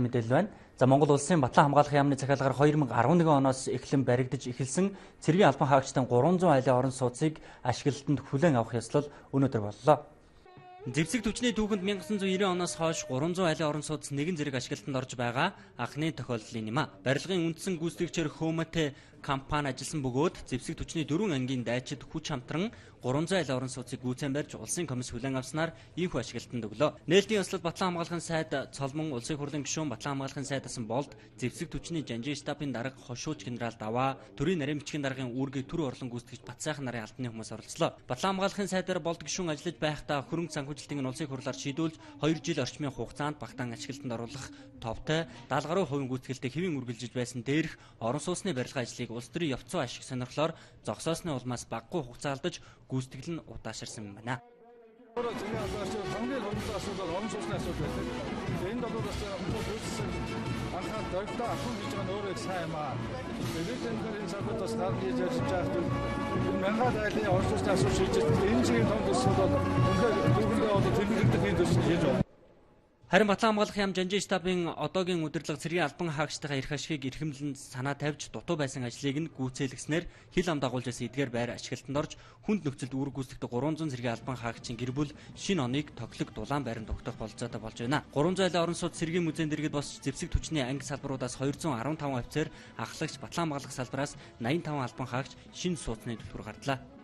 Мэдээлэл байна. За Монгол улсын Батлан хамгаалах яамны захиалгаар 2011 оноос эхлэн баригдаж эхэлсэн цэргийн албан хаагчдын 300 айлын орон сууцыг ашиглалтанд хүлээн авах ёслол өнөөдөр боллоо. Зэвсэг түвшний түүхэнд 1990 оноос хойш 300 айлын орон сууц нэгэн зэрэг ашиглалтанд орж байгаа анхны тохиолдол юм а. Барилгын үндсэн гүйцэтгэгчээр Хөөмөт компани ажилласан бөгөөд зэвсэг түвшний 4 ангийн дайчид хүч хамтран 300 айлын орон сууцыг гүйцэн барьж улсын комисс хүлээн авснаар ийхүү ашиглалтанд өглөө. Нээлтийн ёслол Батлан хамгаалахын сайд Цолмон улсын хурлын гишүүн Батлан хамгаалахын сайд асан болд зэвсэг түвшний жанжин штабын дарга хошууч генерал Даваа төрийн нарийн бичгийн даргын үүргийг төр орлон гүйцэтгэж Батсайхан нарын албаны хүмүүс оролцлоо. Батлан хамгаалахын сайдаар болд гишүүн ажиллаж байхдаа хөрөнгө санхүүжилтийн улсын хурлаар шийдүүлж 2 жил орчмын хугацаанд багтаан ашиглалтанд оруулах товтой 70 гаруй хувийн гүйцэтгэлтэй хэвийн үргэлжилж байсан дээрх орон сууцны барилгын ажлыг улс төрийн явцсан ашиг сонирхлоор зогсоосны улмаас багагүй хугацаа алдаж гүйцэтгэл нь удаашрсан байна. Харин Батлан хамгаалах яам жанжин штабын одоогийн удирдлага цэргийн албан хаагчдын эрх ашигыг эрхэмлэн санаа тавьж дутуу байсан ажлыг нь гүйцээлгэснээр хил ам дагуулж байсан эдгээр байр ашиглалтанд орж хүнд нөхцөлд үүрэг гүйцэтгэдэг 300 цэргийн албан хаагчийн гэр бүл шинэ оныг тоглог дулаан байранд тогтоох болцоотой болж байна. 300 айлын орон сууц цэргийн музейн дэргэд босч зэвсэг түвшний анги салбаруудаас 215 офицер, ахлагч, Батлан хамгаалах салбараас 85 албан хаагч шинэ сууцны төлбөр гардлаа.